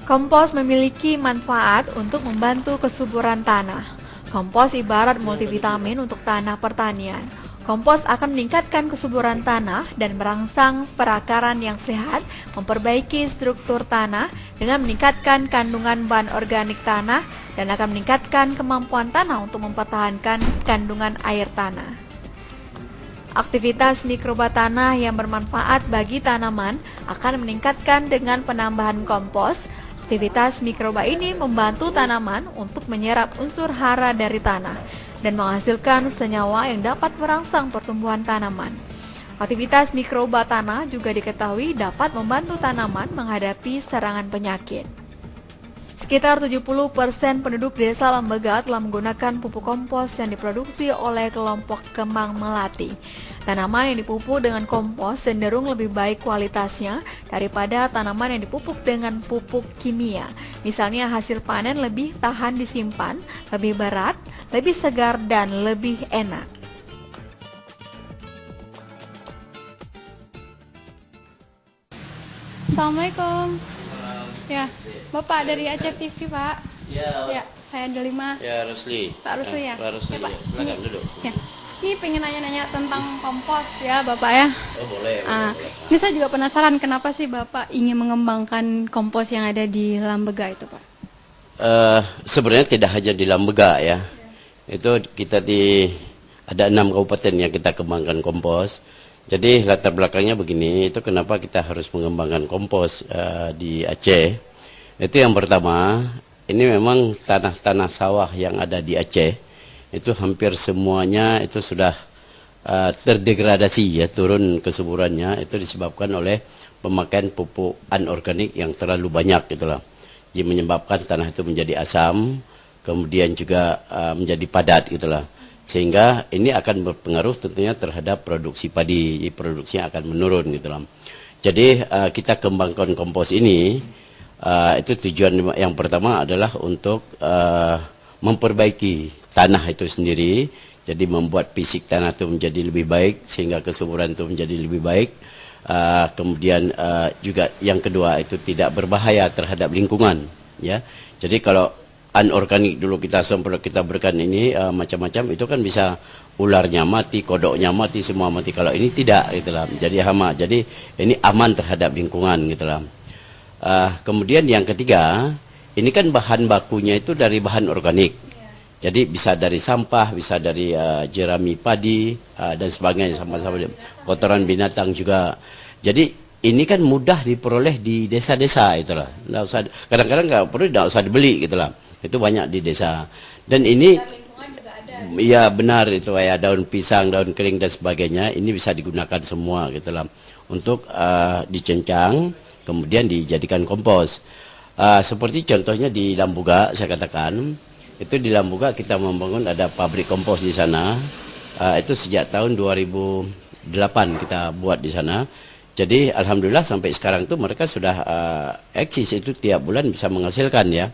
Kompos memiliki manfaat untuk membantu kesuburan tanah. Kompos ibarat multivitamin untuk tanah pertanian. Kompos akan meningkatkan kesuburan tanah dan merangsang perakaran yang sehat, memperbaiki struktur tanah dengan meningkatkan kandungan bahan organik tanah dan akan meningkatkan kemampuan tanah untuk mempertahankan kandungan air tanah. Aktivitas mikroba tanah yang bermanfaat bagi tanaman akan meningkatkan dengan penambahan kompos. Aktivitas mikroba ini membantu tanaman untuk menyerap unsur hara dari tanah dan menghasilkan senyawa yang dapat merangsang pertumbuhan tanaman. Aktivitas mikroba tanah juga diketahui dapat membantu tanaman menghadapi serangan penyakit. Sekitar 70% penduduk desa Lembega telah menggunakan pupuk kompos yang diproduksi oleh kelompok Kemang Melati. Tanaman yang dipupuk dengan kompos cenderung lebih baik kualitasnya daripada tanaman yang dipupuk dengan pupuk kimia. Misalnya hasil panen lebih tahan disimpan, lebih berat, lebih segar, dan lebih enak. Assalamualaikum. Ya, Bapak dari Aceh TV, Pak. Ya, saya Delima. Ya, Rusli. Pak Rusli ya. Pak Rusli, Pak. ya. Silakan duduk. Ya. Ini pengen nanya-nanya tentang kompos ya, Bapak ya. Oh, boleh. Boleh. Ini saya juga penasaran kenapa sih Bapak ingin mengembangkan kompos yang ada di Lembega itu, Pak? Sebenarnya tidak hanya di Lembega ya. Itu kita ada 6 kabupaten yang kita kembangkan kompos. Jadi latar belakangnya begini, itu kenapa kita harus mengembangkan kompos di Aceh. Itu yang pertama, ini memang tanah-tanah sawah yang ada di Aceh, itu hampir semuanya itu sudah terdegradasi ya, turun kesuburannya, itu disebabkan oleh pemakaian pupuk anorganik yang terlalu banyak itulah. Jadi menyebabkan tanah itu menjadi asam, kemudian juga menjadi padat gitulah. Sehingga ini akan berpengaruh tentunya terhadap produksi padi, jadi produksinya akan menurun gitu lah. Jadi kita kembangkan kompos ini, itu tujuan yang pertama adalah untuk memperbaiki tanah itu sendiri, jadi membuat fisik tanah itu menjadi lebih baik, sehingga kesuburan itu menjadi lebih baik. Kemudian juga yang kedua itu tidak berbahaya terhadap lingkungan, ya. Jadi kalau anorganik dulu kita berikan ini macam-macam, itu kan bisa ularnya mati, kodoknya mati, semua mati. Kalau ini tidak gitulah. Jadi hama. Jadi ini aman terhadap lingkungan gitulah. Kemudian yang ketiga, ini kan bahan bakunya itu dari bahan organik. Jadi bisa dari sampah, bisa dari jerami padi dan sebagainya, sama-sama kotoran binatang juga. Jadi ini kan mudah diperoleh di desa-desa itulah. Kadang-kadang nggak perlu, nggak usah dibeli gitulah. Itu banyak di desa. Dan ini ya benar itu ya, daun pisang, daun kering dan sebagainya ini bisa digunakan semua gitu lah untuk dicencang kemudian dijadikan kompos. Seperti contohnya di Lembega saya katakan, itu di Lembega kita membangun ada pabrik kompos di sana. Itu sejak tahun 2008 kita buat di sana. Jadi alhamdulillah sampai sekarang tuh mereka sudah eksis, itu tiap bulan bisa menghasilkan ya.